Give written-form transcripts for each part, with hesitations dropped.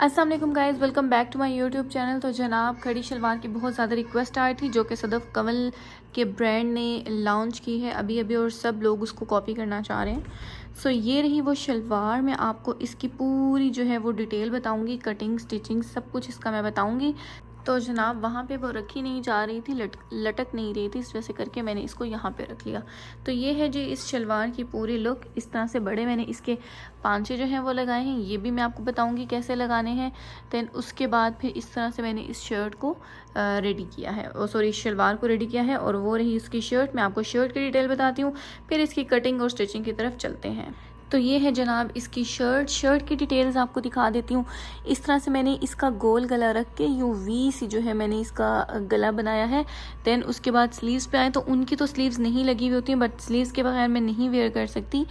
अस्सलाम वालेकुम guys, welcome back to my YouTube channel. तो जनाब खड़ी शलवार की बहुत ज़्यादा रिक्वेस्ट आई थी जो कि सदफ़ कंवल के ब्रांड ने लॉन्च की है अभी अभी और सब लोग उसको कॉपी करना चाह रहे हैं। सो ये रही वो शलवार। मैं आपको इसकी पूरी जो है वो डिटेल बताऊंगी, कटिंग स्टिचिंग सब कुछ इसका मैं बताऊंगी। तो जनाब वहाँ पे वो रखी नहीं जा रही थी, लटक नहीं रही थी, इस वजह से करके मैंने इसको यहाँ पे रख लिया। तो ये है जी इस शलवार की पूरी लुक। इस तरह से बड़े मैंने इसके पांचे जो हैं वो लगाए हैं, ये भी मैं आपको बताऊंगी कैसे लगाने हैं। दैन उसके बाद फिर इस तरह से मैंने इस शर्ट को रेडी किया है, सॉरी इस शलवार को रेडी किया है। और वो रही इसकी शर्ट। मैं आपको शर्ट की डिटेल बताती हूँ, फिर इसकी कटिंग और स्टिचिंग की तरफ चलते हैं। तो ये है जनाब इसकी शर्ट की डिटेल्स आपको दिखा देती हूँ। इस तरह से मैंने इसका गोल गला रख के यूँ वी सी जो है मैंने इसका गला बनाया है। देन उसके बाद स्लीव्स पे आए तो उनकी तो स्लीव्स नहीं लगी हुई होती हैं, बट स्लीव्स के बगैर मैं नहीं वेयर कर सकती,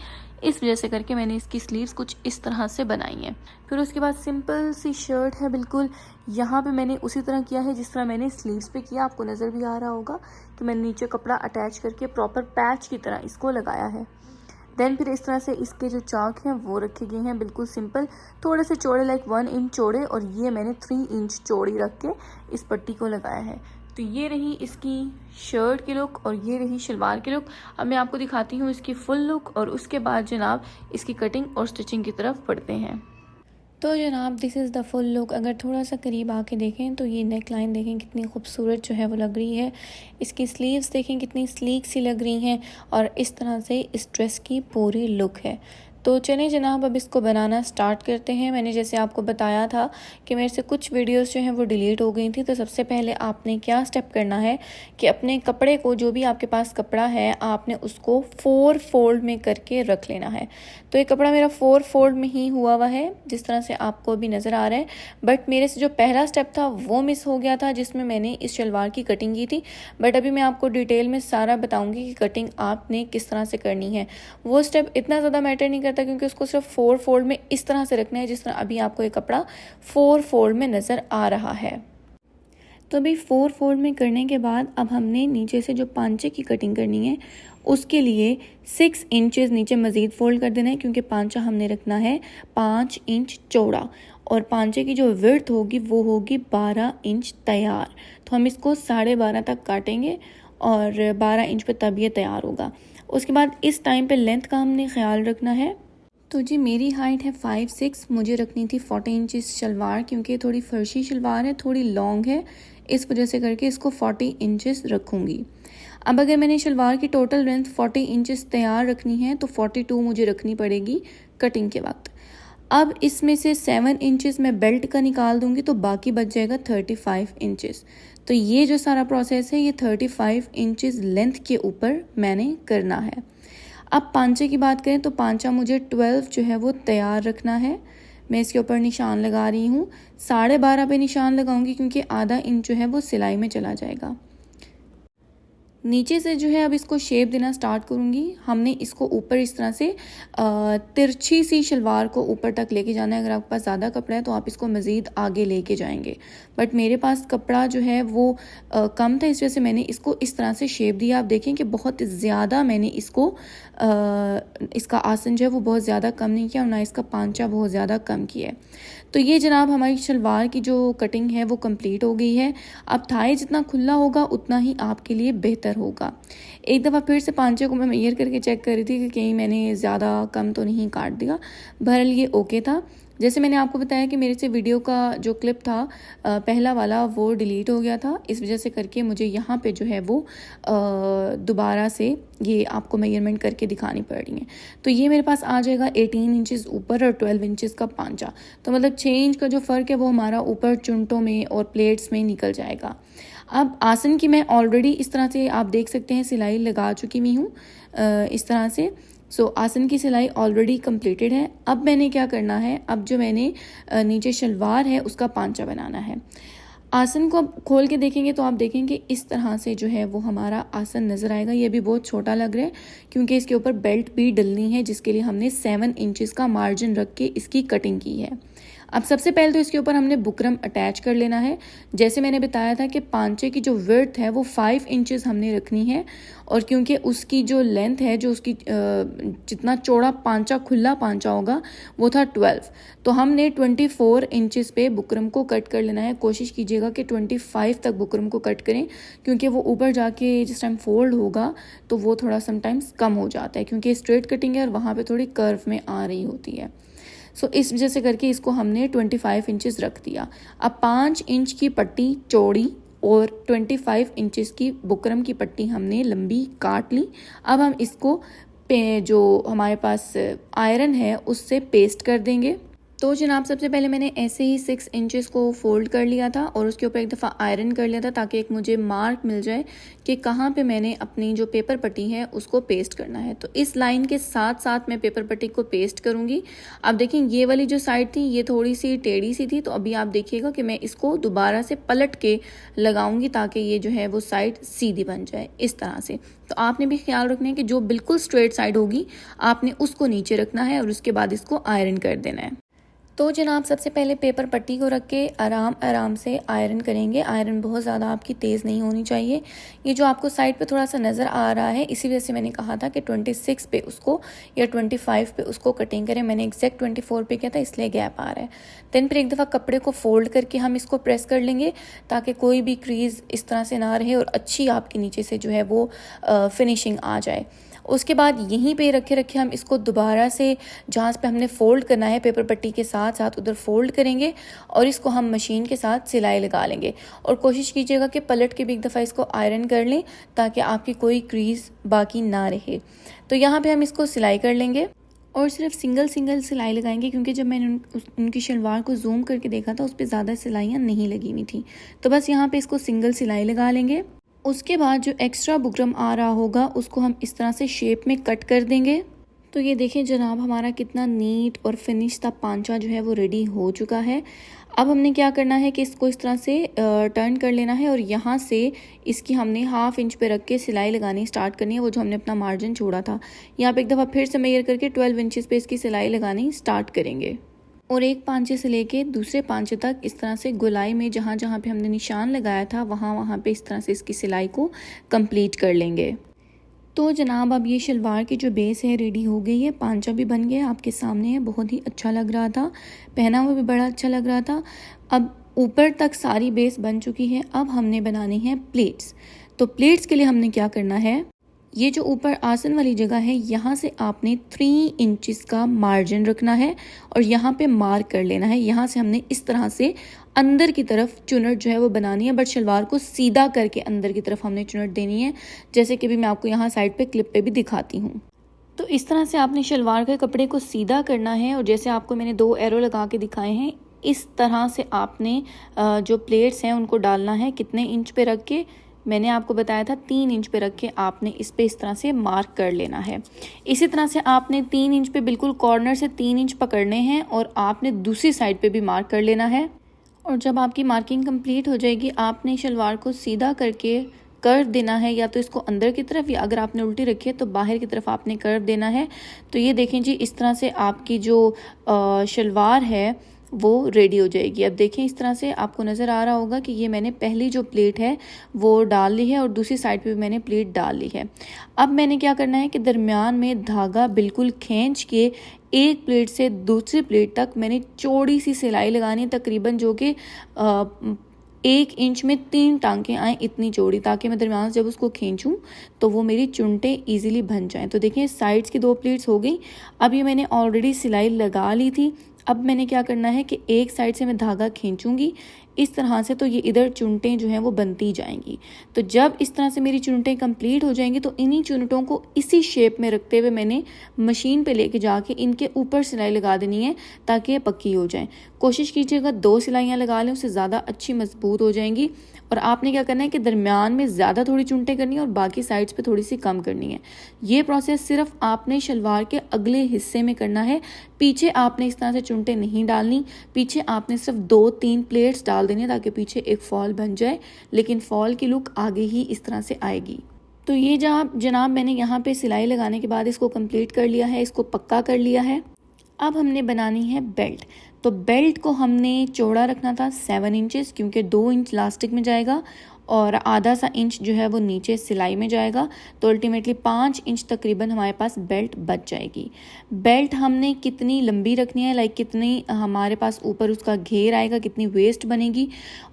इस वजह से करके मैंने इसकी स्लीव्स कुछ इस तरह से बनाई हैं। फिर उसके बाद सिंपल सी शर्ट है बिल्कुल। यहाँ पे मैंने उसी तरह किया है जिस तरह मैंने स्लीव्स पे किया, आपको नज़र भी आ रहा होगा कि मैंने नीचे कपड़ा अटैच करके प्रॉपर पैच की तरह इसको लगाया है। देन फिर इस तरह से इसके जो चाक हैं वो रखे गए हैं बिल्कुल सिंपल, थोड़े से चौड़े, लाइक 1 इंच चौड़े, और ये मैंने 3 इंच चौड़ी रख के इस पट्टी को लगाया है। तो ये रही इसकी शर्ट की लुक और ये रही शलवार की लुक। अब मैं आपको दिखाती हूँ इसकी फुल लुक और उसके बाद जनाब इसकी कटिंग और स्टिचिंग की तरफ बढ़ते हैं। तो जनाब this is the full look. अगर थोड़ा सा करीब आके देखें तो ये नेक लाइन देखें कितनी खूबसूरत जो है वो लग रही है। इसकी स्लीव्स देखें कितनी स्लीक सी लग रही हैं और इस तरह से इस ड्रेस की पूरी लुक है। तो चलें जनाब अब इसको बनाना स्टार्ट करते हैं। मैंने जैसे आपको बताया था कि मेरे से कुछ वीडियोस जो हैं वो डिलीट हो गई थी। तो सबसे पहले आपने क्या स्टेप करना है कि अपने कपड़े को, जो भी आपके पास कपड़ा है, आपने उसको 4 फोल्ड में करके रख लेना है। तो ये कपड़ा मेरा 4 फोल्ड में ही हुआ है जिस तरह से आपको भी नज़र आ रहा है। बट मेरे से जो पहला स्टेप था वो मिस हो गया था जिसमें मैंने इस शलवार की कटिंग की थी। बट अभी मैं आपको डिटेल में सारा बताऊंगी कि कटिंग आपने किस तरह से करनी है। वो स्टेप इतना ज़्यादा मैटर नहीं करता क्योंकि उसको सिर्फ 4 फोल्ड में इस तरह से रखना है जिस तरह अभी आपको ये कपड़ा 4 फोल्ड में नज़र आ रहा है। तो अभी 4 फोल्ड में करने के बाद अब हमने नीचे से जो पांचे की कटिंग करनी है उसके लिए 6 इंचेस नीचे मज़ीद फोल्ड कर देना है क्योंकि पांचा हमने रखना है 5 इंच चौड़ा और पांचे की जो विड्थ होगी वो होगी 12 इंच तैयार। तो हम इसको 12.5 तक काटेंगे और 12 इंच पे तब ये तैयार होगा। उसके बाद इस टाइम पे लेंथ का हमने ख्याल रखना है। तो जी मेरी हाइट है 5'6", मुझे रखनी थी 40 इंचेस शलवार क्योंकि थोड़ी फर्शी शलवार है, थोड़ी लॉन्ग है, इस वजह से करके इसको 40 इंचेस रखूँगी। अब अगर मैंने शलवार की टोटल लेंथ 40 इंचेस तैयार रखनी है तो 42 मुझे रखनी पड़ेगी कटिंग के वक्त। अब इसमें से 7 इंचेस मैं बेल्ट का निकाल दूंगी तो बाकी बच जाएगा 35 इंचेस। तो ये जो सारा प्रोसेस है ये 35 इंचेस लेंथ के ऊपर मैंने करना है। अब पांचे की बात करें तो पांचा मुझे 12 जो है वो तैयार रखना है। मैं इसके ऊपर निशान लगा रही हूँ, 12.5 पे निशान लगाऊंगी क्योंकि आधा इंच जो है वो सिलाई में चला जाएगा। नीचे से जो है अब इसको शेप देना स्टार्ट करूँगी। हमने इसको ऊपर इस तरह से तिरछी सी शलवार को ऊपर तक लेके जाना है। अगर आपके पास ज़्यादा कपड़ा है तो आप इसको मज़ीद आगे लेके जाएंगे, बट मेरे पास कपड़ा जो है वो कम था, इस वजह से मैंने इसको इस तरह से शेप दिया। आप देखें कि बहुत ज़्यादा मैंने इसको इसका आसन जो है वो बहुत ज़्यादा कम नहीं किया और ना इसका पांचा बहुत ज़्यादा कम किया है। तो ये जनाब हमारी शलवार की जो कटिंग है वो कंप्लीट हो गई है। अब थाई जितना खुला होगा उतना ही आपके लिए बेहतर होगा। एक दफ़ा फिर से पांचे को मैं मेजर करके चेक कर रही थी कि कहीं मैंने ज़्यादा कम तो नहीं काट दिया। बहरहाल ये ओके था। जैसे मैंने आपको बताया कि मेरे से वीडियो का जो क्लिप था पहला वाला वो डिलीट हो गया था, इस वजह से करके मुझे यहाँ पे जो है वो दोबारा से ये आपको मेजरमेंट करके दिखानी पड़ रही है। तो ये मेरे पास आ जाएगा 18 इंचेस ऊपर और 12 इंचेस का पांचा। तो मतलब 6 इंच का जो फ़र्क है वो हमारा ऊपर चुनटों में और प्लेट्स में निकल जाएगा। अब आसन की मैं ऑलरेडी इस तरह से आप देख सकते हैं सिलाई लगा चुकी हुई हूँ इस तरह से। सो आसन की सिलाई ऑलरेडी कंप्लीटेड है। अब मैंने क्या करना है, अब जो मैंने नीचे शलवार है उसका पांचा बनाना है। आसन को अब खोल के देखेंगे तो आप देखेंगे इस तरह से जो है वो हमारा आसन नज़र आएगा। ये भी बहुत छोटा लग रहा है क्योंकि इसके ऊपर बेल्ट भी डलनी है जिसके लिए हमने 7 इंचेस का मार्जिन रख के इसकी कटिंग की है। अब सबसे पहले तो इसके ऊपर हमने बुकरम अटैच कर लेना है। जैसे मैंने बताया था कि पांचे की जो विड्थ है वो 5 इंचेस हमने रखनी है, और क्योंकि उसकी जो लेंथ है, जो उसकी जितना चौड़ा पांचा, खुला पांचा होगा वो था 12, तो हमने 24 इंचेस पे बुकरम को कट कर लेना है। कोशिश कीजिएगा कि 25 तक बुकरम को कट करें, क्योंकि वो ऊपर जाके जिस टाइम फोल्ड होगा तो वो थोड़ा समटाइम्स कम हो जाता है, क्योंकि स्ट्रेट कटिंग है और वहाँ पे थोड़ी कर्व में आ रही होती है। सो इस वजह से करके इसको हमने 25 इंचेस रख दिया। अब 5 इंच की पट्टी चौड़ी और 25 इंचेस की बुकरम की पट्टी हमने लंबी काट ली। अब हम इसको जो हमारे पास आयरन है उससे पेस्ट कर देंगे। तो जनाब सबसे पहले मैंने ऐसे ही 6 इंचेस को फोल्ड कर लिया था और उसके ऊपर एक दफ़ा आयरन कर लिया था, ताकि एक मुझे मार्क मिल जाए कि कहाँ पे मैंने अपनी जो पेपर पट्टी है उसको पेस्ट करना है। तो इस लाइन के साथ साथ मैं पेपर पट्टी को पेस्ट करूँगी। अब देखिए ये वाली जो साइड थी ये थोड़ी सी टेढ़ी सी थी, तो अभी आप देखिएगा कि मैं इसको दोबारा से पलट के लगाऊंगी ताकि ये जो है वो साइड सीधी बन जाए इस तरह से। तो आपने भी ख्याल रखना है कि जो बिल्कुल स्ट्रेट साइड होगी आपने उसको नीचे रखना है और उसके बाद इसको आयरन कर देना है। तो जनाब सबसे पहले पेपर पट्टी को रख के आराम आराम से आयरन करेंगे। आयरन बहुत ज़्यादा आपकी तेज़ नहीं होनी चाहिए। ये जो आपको साइड पे थोड़ा सा नज़र आ रहा है, इसी वजह से मैंने कहा था कि 26 पे उसको या 25 पे उसको कटिंग करें। मैंने एग्जैक्ट 24 पे किया था, इसलिए गैप आ रहा है। देन फिर एक दफ़ा कपड़े को फोल्ड करके हम इसको प्रेस कर लेंगे, ताकि कोई भी क्रीज़ इस तरह से ना रहे और अच्छी आपके नीचे से जो है वो फिनिशिंग आ जाए। उसके बाद यहीं पे रखे हम इसको दोबारा से जहाँ पे हमने फ़ोल्ड करना है पेपर पट्टी के साथ साथ उधर फ़ोल्ड करेंगे और इसको हम मशीन के साथ सिलाई लगा लेंगे। और कोशिश कीजिएगा कि पलट के भी एक दफ़ा इसको आयरन कर लें, ताकि आपकी कोई क्रीज़ बाकी ना रहे। तो यहाँ पे हम इसको सिलाई कर लेंगे और सिर्फ सिंगल सिलाई लगाएंगे, क्योंकि जब मैंने उनकी शलवार को जूम करके देखा था उस पर ज़्यादा सिलाइयाँ नहीं लगी हुई थी। तो बस यहाँ पे इसको सिंगल सिलाई लगा लेंगे। उसके बाद जो एक्स्ट्रा बुकरम आ रहा होगा उसको हम इस तरह से शेप में कट कर देंगे। तो ये देखें जनाब हमारा कितना नीट और फिनिश सा पांचा जो है वो रेडी हो चुका है। अब हमने क्या करना है कि इसको इस तरह से टर्न कर लेना है और यहाँ से इसकी हमने 1/2 इंच पे रख के सिलाई लगानी स्टार्ट करनी है। वो जो हमने अपना मार्जिन छोड़ा था यहाँ पे एक दफ़ा फिर से मेजर करके 12 इंचेस पे इसकी सिलाई लगानी स्टार्ट करेंगे और एक पांचे से लेके दूसरे पांचे तक इस तरह से गोलाई में जहाँ जहाँ पे हमने निशान लगाया था वहाँ पे इस तरह से इसकी सिलाई को कंप्लीट कर लेंगे। तो जनाब अब ये शलवार की जो बेस है रेडी हो गई है। पांचा भी बन गया आपके सामने है, बहुत ही अच्छा लग रहा था, पहना हुआ भी बड़ा अच्छा लग रहा था। अब ऊपर तक सारी बेस बन चुकी है। अब हमने बनानी है प्लेट्स। तो प्लेट्स के लिए हमने क्या करना है, ये जो ऊपर आसन वाली जगह है यहाँ से आपने 3 इंचेस का मार्जिन रखना है और यहाँ पे मार्क कर लेना है। यहाँ से हमने इस तरह से अंदर की तरफ चुनट जो है वो बनानी है, बट शलवार को सीधा करके अंदर की तरफ हमने चुनट देनी है, जैसे कि भी मैं आपको यहाँ साइड पे क्लिप पे भी दिखाती हूँ। तो इस तरह से आपने शलवार के कपड़े को सीधा करना है और जैसे आपको मैंने 2 एरो लगा के दिखाए हैं इस तरह से आपने जो प्लेट्स हैं उनको डालना है। कितने इंच पे रख के, मैंने आपको बताया था 3 इंच पे रख के आपने इस पे इस तरह से मार्क कर लेना है। इसी तरह से आपने 3 इंच पे बिल्कुल कॉर्नर से 3 इंच पकड़ने हैं और आपने दूसरी साइड पे भी मार्क कर लेना है। और जब आपकी मार्किंग कंप्लीट हो जाएगी आपने शलवार को सीधा करके कर्व देना है, या तो इसको अंदर की तरफ या अगर आपने उल्टी रखी है तो बाहर की तरफ आपने कर्व देना है। तो ये देखें जी इस तरह से आपकी जो शलवार है वो रेडी हो जाएगी। अब देखें इस तरह से आपको नज़र आ रहा होगा कि ये मैंने पहली जो प्लेट है वो डाल ली है और दूसरी साइड पे भी मैंने प्लेट डाल ली है। अब मैंने क्या करना है कि दरमियान में धागा बिल्कुल खींच के एक प्लेट से दूसरी प्लेट तक मैंने चौड़ी सी सिलाई लगानी है, तकरीबन जो कि 1 इंच में 3 टांके आए इतनी चौड़ी, ताकि मैं दरमियान से जब उसको खींचूं तो वो मेरी चुनटे इजीली बन जाएं। तो देखिए साइड्स की 2 प्लेट्स हो गई। अब ये मैंने ऑलरेडी सिलाई लगा ली थी। अब मैंने क्या करना है कि एक साइड से मैं धागा खींचूंगी इस तरह से, तो ये इधर चुनटें जो हैं वो बनती जाएंगी। तो जब इस तरह से मेरी चुनटें कंप्लीट हो जाएंगी तो इन्हीं चुनटों को इसी शेप में रखते हुए मैंने मशीन पे लेके जाके इनके ऊपर सिलाई लगा देनी है ताकि ये पक्की हो जाए। कोशिश कीजिएगा 2 सिलाइयाँ लगा लें, उससे ज़्यादा अच्छी मजबूत हो जाएंगी। और आपने क्या करना है कि दरमियान में ज़्यादा थोड़ी चुनटें करनी है और बाकी साइड्स पे थोड़ी सी कम करनी है। ये प्रोसेस सिर्फ आपने शलवार के अगले हिस्से में करना है। पीछे आपने इस तरह से चुनटें नहीं डालनी, पीछे आपने सिर्फ 2-3 प्लेट्स डाल देनी है ताकि पीछे एक फॉल बन जाए, लेकिन फॉल की लुक आगे ही इस तरह से आएगी। तो ये जनाब मैंने यहाँ पे सिलाई लगाने के बाद इसको कंप्लीट कर लिया है, इसको पक्का कर लिया है। अब हमने बनानी है बेल्ट। तो बेल्ट को हमने चौड़ा रखना था 7 इंचेस, क्योंकि 2 इंच लास्टिक में जाएगा और आधा सा इंच जो है वो नीचे सिलाई में जाएगा। तो अल्टीमेटली 5 इंच तकरीबन हमारे पास बेल्ट बच जाएगी। बेल्ट हमने कितनी लंबी रखनी है, लाइक कितनी हमारे पास ऊपर उसका घेर आएगा, कितनी वेस्ट बनेगी,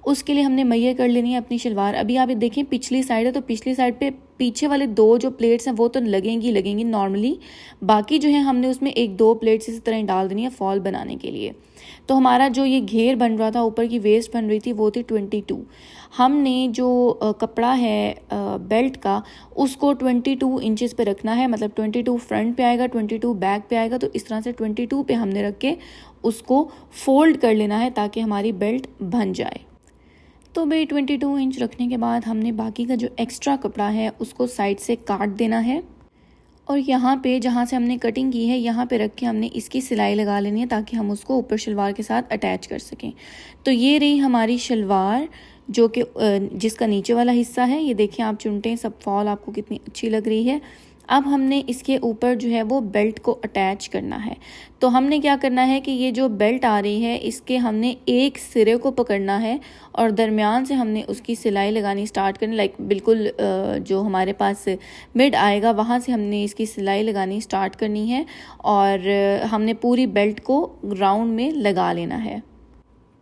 उसके लिए हमने मैयर कर लेनी है अपनी शलवार। अभी आप देखें पिछली साइड है, तो पिछली साइड पे पीछे वाले 2 जो प्लेट्स हैं वो तो लगेंगी नॉर्मली, बाकी जो है हमने उसमें 1-2 प्लेट्स इसी तरह डाल देनी है फॉल बनाने के लिए। तो हमारा जो ये घेर बन रहा था, ऊपर की वेस्ट बन रही थी, वो थी 22। हमने जो कपड़ा है बेल्ट का, उसको 22 इंचेस पे रखना है, मतलब 22 फ्रंट पे आएगा, 22 बैक पे आएगा। तो इस तरह से 22 पे हमने रख के उसको फोल्ड कर लेना है ताकि हमारी बेल्ट बन जाए। तो भाई 22 इंच रखने के बाद हमने बाकी का जो एक्स्ट्रा कपड़ा है उसको साइड से काट देना है, और यहाँ पे जहाँ से हमने कटिंग की है यहाँ पे रख के हमने इसकी सिलाई लगा लेनी है ताकि हम उसको ऊपर शलवार के साथ अटैच कर सकें। तो ये रही हमारी शलवार, जो कि जिसका नीचे वाला हिस्सा है। ये देखिए आप चुनटें सब फॉल आपको कितनी अच्छी लग रही है। अब हमने इसके ऊपर जो है वो बेल्ट को अटैच करना है। तो हमने क्या करना है कि ये जो बेल्ट आ रही है इसके हमने एक सिरे को पकड़ना है और दरमियान से हमने उसकी सिलाई लगानी स्टार्ट करनी, लाइक बिल्कुल जो हमारे पास मिड आएगा वहाँ से हमने इसकी सिलाई लगानी स्टार्ट करनी है, और हमने पूरी बेल्ट को राउंड में लगा लेना है।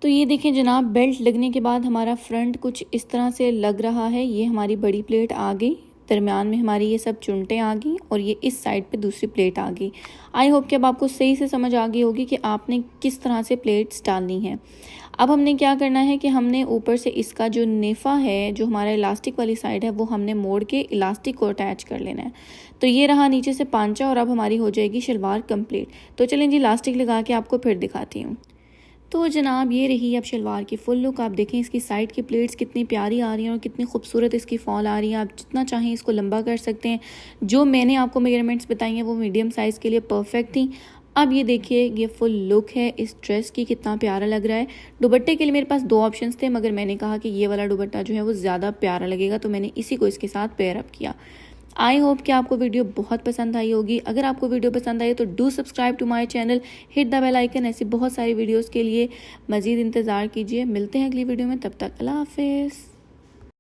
तो ये देखें जनाब, बेल्ट लगने के बाद हमारा फ्रंट कुछ इस तरह से लग रहा है। ये हमारी बड़ी प्लेट आ गई, दरमियान में हमारी ये सब चुनटें आ गई, और ये इस साइड पे दूसरी प्लेट आ गई। आई होप कि अब आपको सही से समझ आ गई होगी कि आपने किस तरह से प्लेट्स डालनी है। अब हमने क्या करना है कि हमने ऊपर से इसका जो नेफा है, जो हमारा इलास्टिक वाली साइड है, वो हमने मोड़ के इलास्टिक को अटैच कर लेना है। तो ये रहा नीचे से पांचा, और अब हमारी हो जाएगी शलवार कंप्लीट। तो चलें जी, इलास्टिक लगा के आपको फिर दिखाती हूँ। तो जनाब ये रही अब शलवार की फुल लुक। आप देखें इसकी साइड की प्लेट्स कितनी प्यारी आ रही हैं और कितनी खूबसूरत इसकी फॉल आ रही है। आप जितना चाहें इसको लंबा कर सकते हैं। जो मैंने आपको मेजरमेंट्स बताई हैं वो मीडियम साइज़ के लिए परफेक्ट थी। अब ये देखिए ये फुल लुक है इस ड्रेस की, कितना प्यारा लग रहा है। दुपट्टे के लिए मेरे पास 2 ऑप्शंस थे, मगर मैंने कहा कि ये वाला दुपट्टा जो है वो ज़्यादा प्यारा लगेगा, तो मैंने इसी को इसके साथ पेयर अप किया। आई होप कि आपको वीडियो बहुत पसंद आई होगी। अगर आपको वीडियो पसंद आई तो do subscribe to my channel, hit the bell icon. ऐसी बहुत सारी वीडियोस के लिए मज़ीद इंतज़ार कीजिए। मिलते हैं अगली वीडियो में, तब तक अल्लाह हाफिज़।